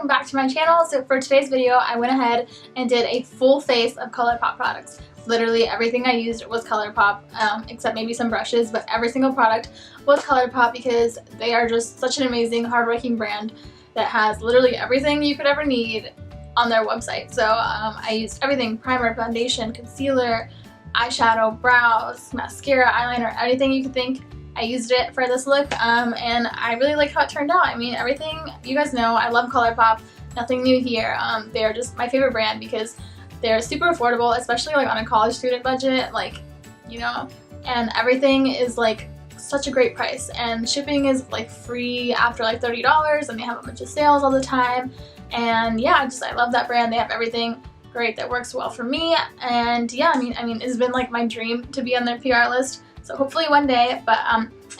back to my channel. So for today's video, I went ahead and did a full face of ColourPop products. Literally everything I used was ColourPop, except maybe some brushes, but every single product was ColourPop because they are just such an amazing, hardworking brand that has literally everything you could ever need on their website. So I used everything: primer, foundation, concealer, eyeshadow, brows, mascara, eyeliner, anything you could think. I used it for this look, and I really like how it turned out. I mean, everything, you guys know, I love ColourPop, nothing new here. They're just my favorite brand because they're super affordable, especially like on a college student budget, like, you know, and everything is like such a great price, and shipping is like free after like $30, and they have a bunch of sales all the time. And yeah, I love that brand. They have everything great that works well for me, and yeah, I mean it's been like my dream to be on their PR list, so hopefully one day. But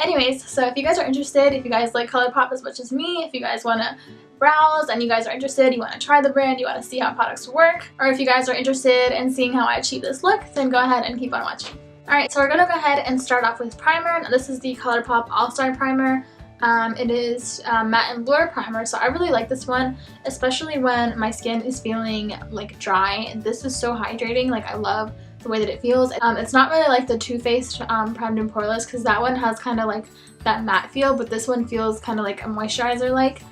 anyways, so if you guys are interested, if you guys like ColourPop as much as me, if you guys want to browse and you guys are interested, you want to try the brand, you want to see how products work, or if you guys are interested in seeing how I achieve this look, then go ahead and keep on watching. Alright, so we're going to go ahead and start off with primer. Now, this is the ColourPop All-Star Primer. It is matte and blur primer, so I really like this one, especially when my skin is feeling like dry. This is so hydrating. Like, I love the way that it feels. It's not really like the Too Faced Primed and Poreless, because that one has kind of like that matte feel, but this one feels kind of like a moisturizer like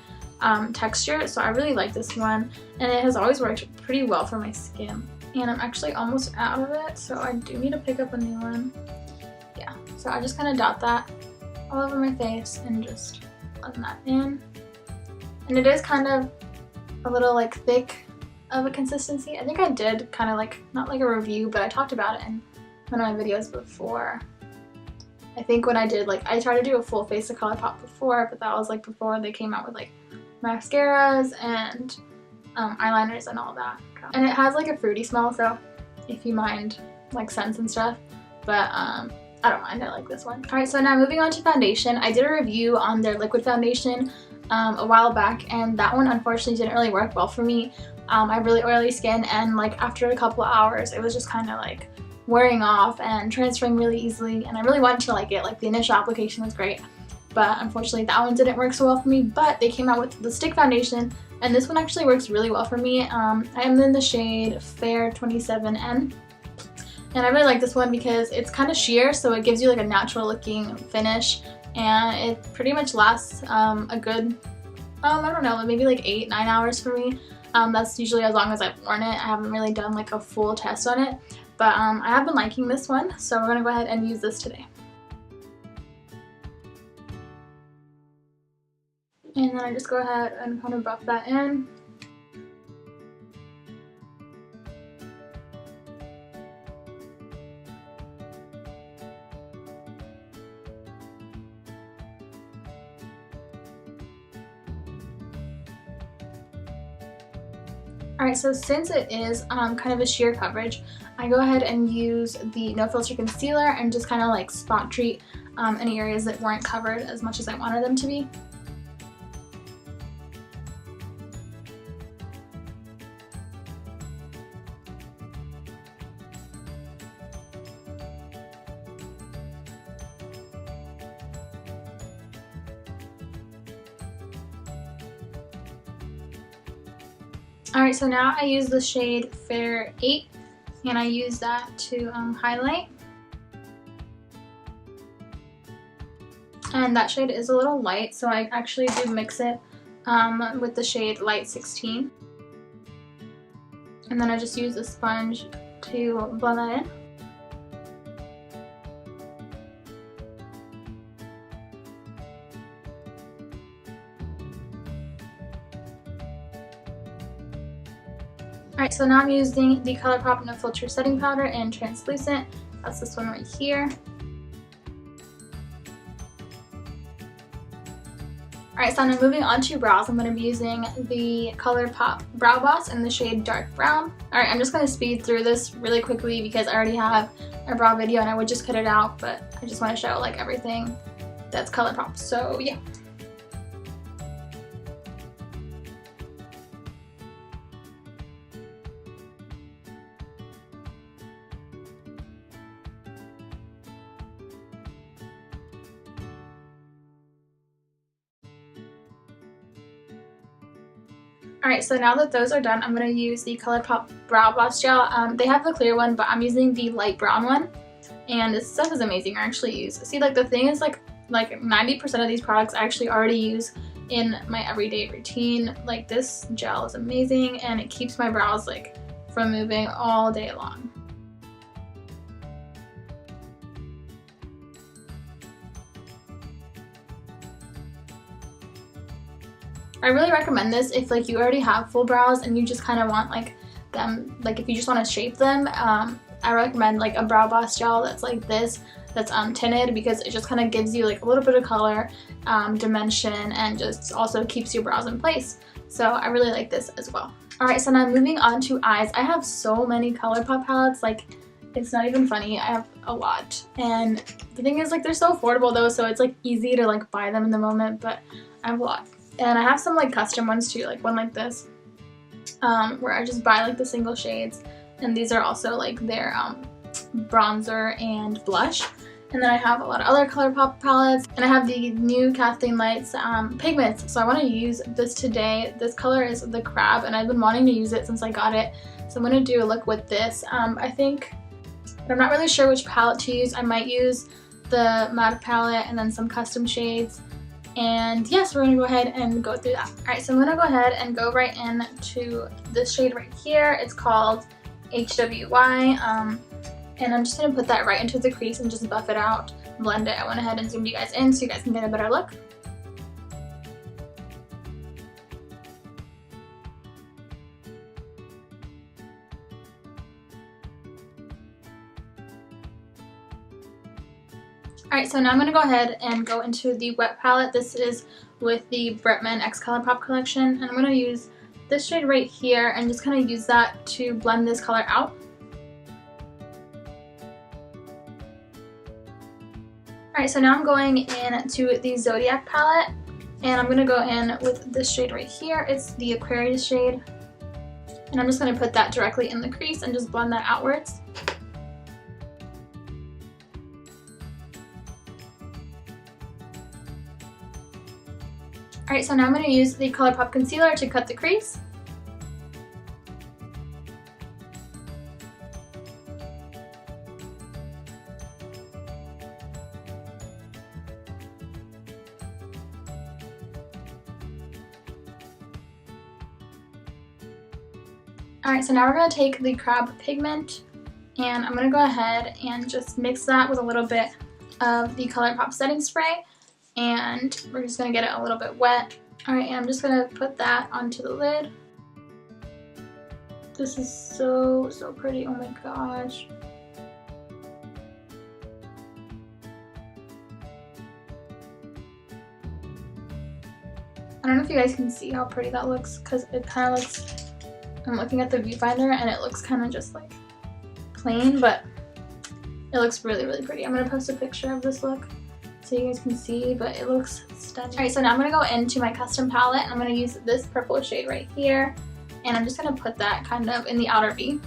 texture, so I really like this one, and it has always worked pretty well for my skin. And I'm actually almost out of it, so I do need to pick up a new one. Yeah, so I just kind of dot that all over my face and just blend that in. And it is kind of a little like thick of a consistency. I think I did kind of like, not like a review, but I talked about it in one of my videos before. I think when I did, like, I tried to do a full face of ColourPop before, but that was like before they came out with like mascaras and eyeliners and all that. And it has like a fruity smell, so if you mind like scents and stuff, but I don't mind, I like this one. Alright, so now moving on to foundation. I did a review on their liquid foundation a while back, and that one unfortunately didn't really work well for me. I have really oily skin, and like after a couple of hours it was just kind of like wearing off and transferring really easily, and I really wanted to like it. Like, the initial application was great, but unfortunately that one didn't work so well for me. But they came out with the stick foundation, and this one actually works really well for me. I am in the shade Fair 27N, and I really like this one because it's kind of sheer, so it gives you like a natural looking finish, and it pretty much lasts a good, I don't know, maybe like 8-9 hours for me. That's usually as long as I've worn it. I haven't really done like a full test on it, but I have been liking this one, so we're gonna go ahead and use this today. And then I just go ahead and kind of buff that in. Alright, so since it is kind of a sheer coverage, I go ahead and use the No Filter Concealer and just kind of like spot treat any areas that weren't covered as much as I wanted them to be. Alright, so now I use the shade Fair 8, and I use that to highlight. And that shade is a little light, so I actually do mix it with the shade Light 16. And then I just use a sponge to blend that in. Alright, so now I'm using the ColourPop No Filter Setting Powder in Translucent. That's this one right here. Alright, so now moving on to brows, I'm going to be using the ColourPop Brow Boss in the shade Dark Brown. Alright, I'm just going to speed through this really quickly because I already have a brow video and I would just cut it out, but I just want to show like everything that's ColourPop, so yeah. Alright, so now that those are done, I'm going to use the ColourPop Brow Gloss Gel. They have the clear one, but I'm using the light brown one. And this stuff is amazing. I actually use. See, like the thing is like 90% of these products I actually already use in my everyday routine. Like this gel is amazing and it keeps my brows like from moving all day long. I really recommend this if like you already have full brows and you just kind of want like them, like if you just want to shape them. I recommend like a brow gloss gel that's like this, that's tinted, because it just kind of gives you like a little bit of color, dimension, and just also keeps your brows in place. So I really like this as well. Alright, so now moving on to eyes. I have so many ColourPop palettes, like it's not even funny. I have a lot. And the thing is like they're so affordable though, so it's like easy to like buy them in the moment, but I have a lot. And I have some like custom ones too, like one like this, where I just buy like the single shades, and these are also like their bronzer and blush. And then I have a lot of other ColourPop palettes, and I have the new Kathleen Lights pigments, so I want to use this today. This color is the Crab, and I've been wanting to use it since I got it, so I'm going to do a look with this. I think, but I'm not really sure which palette to use. I might use the matte palette and then some custom shades. And yes, we're going to go ahead and go through that. Alright, so I'm going to go ahead and go right into this shade right here. It's called HWY, and I'm just going to put that right into the crease and just buff it out, blend it. I went ahead and zoomed you guys in so you guys can get a better look. Alright, so now I'm going to go ahead and go into the wet palette. This is with the Bretman X ColourPop collection, and I'm going to use this shade right here and just kind of use that to blend this color out. Alright, so now I'm going into the Zodiac palette, and I'm going to go in with this shade right here. It's the Aquarius shade, and I'm just going to put that directly in the crease and just blend that outwards. Alright, so now I'm going to use the ColourPop concealer to cut the crease. Alright, so now we're going to take the Crab pigment, and I'm going to go ahead and just mix that with a little bit of the ColourPop setting spray. And we're just going to get it a little bit wet. Alright, and I'm just going to put that onto the lid. This is so pretty, oh my gosh. I don't know if you guys can see how pretty that looks, because it kind of looks, I'm looking at the viewfinder and it looks kind of just like plain, but it looks really pretty. I'm going to post a picture of this look so you guys can see, but it looks stunning. Alright, so now I'm going to go into my custom palette, and I'm going to use this purple shade right here, and I'm just going to put that kind of in the outer V.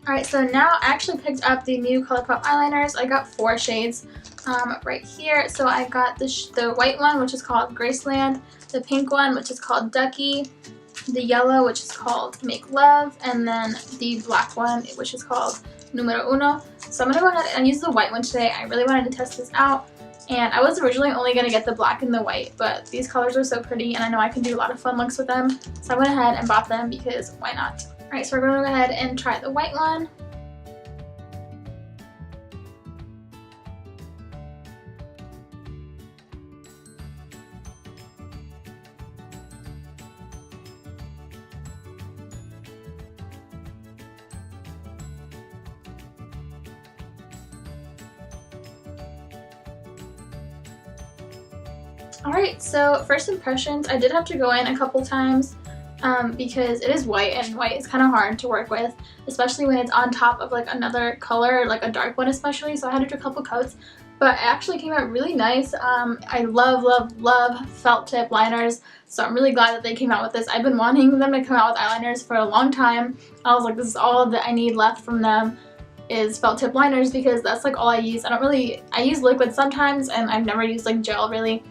Alright, so now I actually picked up the new ColourPop eyeliners. I got 4 shades right here. So I got the white one, which is called Graceland, the pink one, which is called Ducky, the yellow, which is called Make Love, and then the black one, which is called Numero Uno. So I'm going to go ahead and use the white one today. I really wanted to test this out, and I was originally only going to get the black and the white, but these colors are so pretty, and I know I can do a lot of fun looks with them, so I went ahead and bought them because why not? Alright, so we're going to go ahead and try the white one. Alright, so first impressions, I did have to go in a couple times because it is white, and white is kind of hard to work with, especially when it's on top of like another color, like a dark one especially, so I had to do a couple coats. but it actually came out really nice. I love felt tip liners, so I'm really glad that they came out with this. I've been wanting them to come out with eyeliners for a long time. I was like, this is all that I need left from them is felt tip liners, because that's like all I use. I use liquid sometimes, and I've never used like gel really,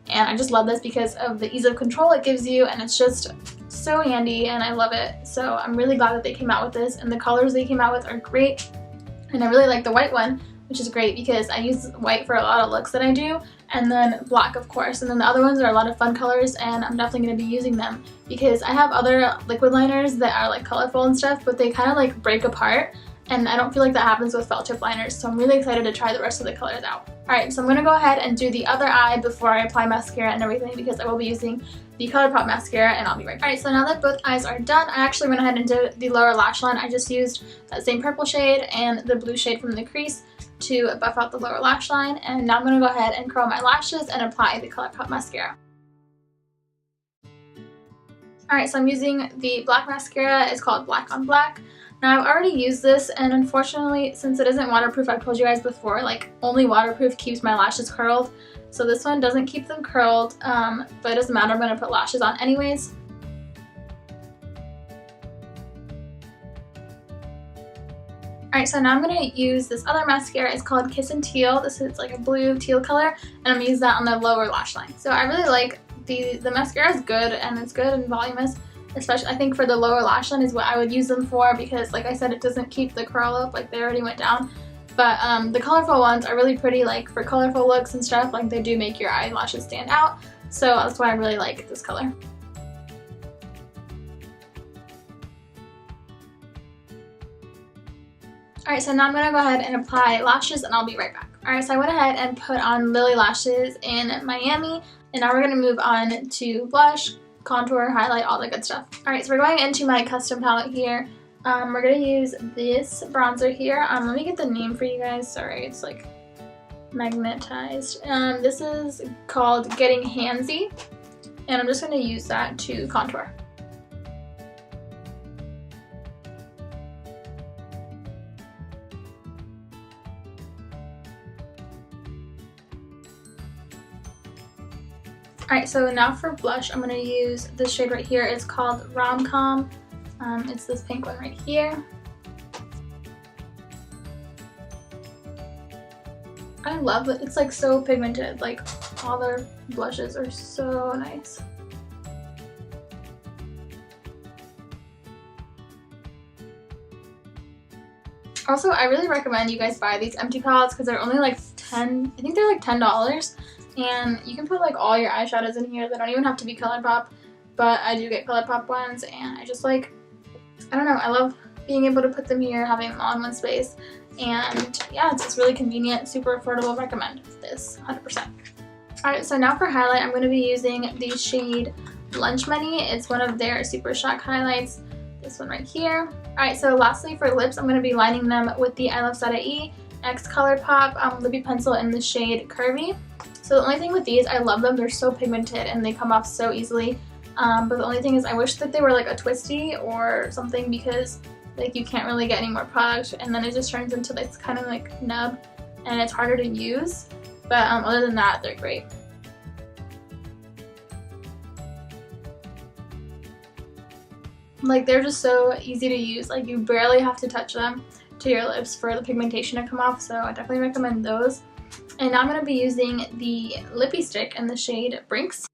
and I just love this because of the ease of control it gives you, and it's just so handy and I love it. So I'm really glad that they came out with this, and the colors they came out with are great, and I really like the white one, which is great because I use white for a lot of looks that I do, and then black of course, and then the other ones are a lot of fun colors, and I'm definitely going to be using them because I have other liquid liners that are like colorful and stuff, but they kind of like break apart, and I don't feel like that happens with felt tip liners, so I'm really excited to try the rest of the colors out. Alright, so I'm going to go ahead and do the other eye before I apply mascara and everything, because I will be using the ColourPop mascara, and I'll be right back. Alright, so now that both eyes are done, I actually went ahead and did the lower lash line. I just used that same purple shade and the blue shade from the crease to buff out the lower lash line, and now I'm going to go ahead and curl my lashes and apply the ColourPop mascara. Alright, so I'm using the black mascara. It's called Black on Black. Now I've already used this, and unfortunately, since it isn't waterproof, I've told you guys before, like only waterproof keeps my lashes curled. So this one doesn't keep them curled, but it doesn't matter, I'm going to put lashes on anyways. Alright, so now I'm going to use this other mascara. It's called Kiss and Teal. This is like a blue teal color, and I'm going to use that on the lower lash line. So I really like the mascara is good, and it's good and voluminous. Especially, I think for the lower lash line is what I would use them for, because like I said, it doesn't keep the curl up, like they already went down. But the colorful ones are really pretty, like for colorful looks and stuff, like they do make your eyelashes stand out. So that's why I really like this color. Alright, so now I'm going to go ahead and apply lashes, and I'll be right back. Alright, so I went ahead and put on Lily Lashes in Miami, and now we're going to move on to blush, contour, highlight, all the good stuff. Alright, so we're going into my custom palette here. We're going to use this bronzer here. Let me get the name for you guys. Sorry, it's like magnetized. This is called Getting Handsy, and I'm just going to use that to contour. Alright, so now for blush, I'm going to use this shade right here. It's called Rom-Com. It's this pink one right here. I love it. It's like so pigmented. Like all their blushes are so nice. Also, I really recommend you guys buy these empty palettes because they're only like I think they're like $10. And you can put like all your eyeshadows in here. They don't even have to be ColourPop, but I do get ColourPop ones, and I just like, I don't know, I love being able to put them here, having them all in one space, and yeah, it's just really convenient, super affordable. Recommend this 100%. Alright, so now for highlight, I'm going to be using the shade Lunch Money. It's one of their Super Shock highlights, this one right here. Alright, so lastly for lips, I'm going to be lining them with the I Love Sada E X ColourPop Lippy Pencil in the shade Curvy. So the only thing with these, I love them, they're so pigmented and they come off so easily. But the only thing is I wish that they were like a twisty or something, because like you can't really get any more product, and then it just turns into this kind of like nub and it's harder to use. But other than that, they're great. Like they're just so easy to use, like you barely have to touch them to your lips for the pigmentation to come off, so I definitely recommend those. And now I'm going to be using the Lippy Stick in the shade Brinks.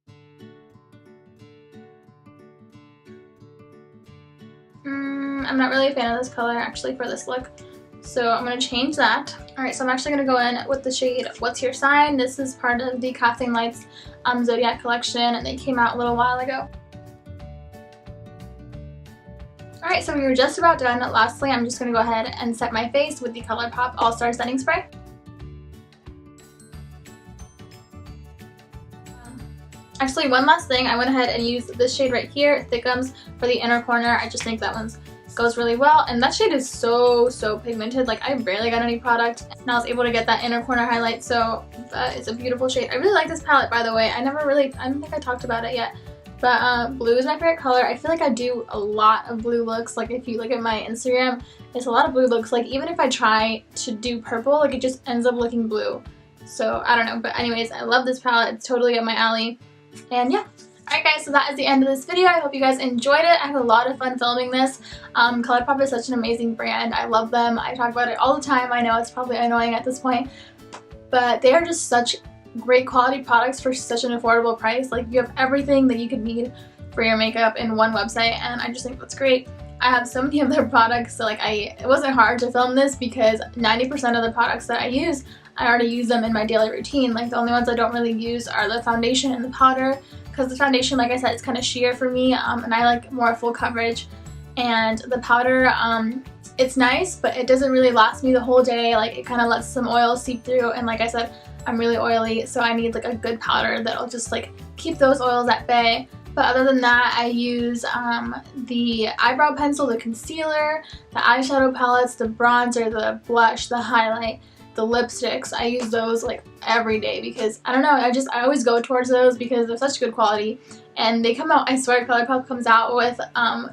I'm not really a fan of this color actually for this look, so I'm going to change that. Alright, so I'm actually going to go in with the shade What's Your Sign. This is part of the Kathleen Lights Zodiac collection, and they came out a little while ago. Alright, so we were just about done. Lastly, I'm just going to go ahead and set my face with the ColourPop All-Star Setting Spray. Actually, one last thing, I went ahead and used this shade right here, Thickums, for the inner corner. I just think that one goes really well, and that shade is so pigmented. Like I barely got any product, and I was able to get that inner corner highlight, so it's a beautiful shade. I really like this palette, by the way. I don't think I talked about it yet, but blue is my favorite color. I feel like I do a lot of blue looks. Like if you look at my Instagram, it's a lot of blue looks. Like even if I try to do purple, like it just ends up looking blue. So I don't know, but anyways, I love this palette. It's totally up my alley. And yeah. Alright guys, so that is the end of this video. I hope you guys enjoyed it. I had a lot of fun filming this. ColourPop is such an amazing brand. I love them. I talk about it all the time. I know it's probably annoying at this point, but they are just such great quality products for such an affordable price. Like, you have everything that you could need for your makeup in one website, and I just think that's great. I have so many of their products, so like it wasn't hard to film this because 90% of the products that I use, I already use them in my daily routine. Like, the only ones I don't really use are the foundation and the powder, because the foundation, like I said, is kind of sheer for me, and I like more full coverage. And the powder, it's nice, but it doesn't really last me the whole day. Like, it kind of lets some oil seep through, and like I said, I'm really oily, so I need like a good powder that'll just like keep those oils at bay. But other than that, I use the eyebrow pencil, the concealer, the eyeshadow palettes, the bronzer, the blush, the highlight, the lipsticks. I use those like every day because I don't know, I always go towards those because they're such good quality, and they come out, I swear ColourPop comes out with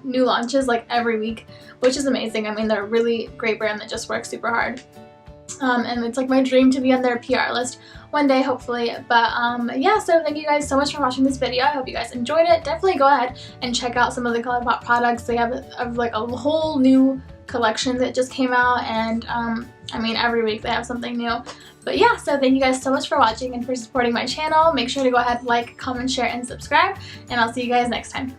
new launches like every week, which is amazing. I mean, they're a really great brand that just works super hard. And it's like my dream to be on their PR list one day, hopefully. But yeah, so thank you guys so much for watching this video. I hope you guys enjoyed it. Definitely go ahead and check out some of the ColourPop products. They have like a whole new collection that just came out, and I mean, every week they have something new. But yeah, so thank you guys so much for watching and for supporting my channel. Make sure to go ahead, like, comment, share, and subscribe, and I'll see you guys next time.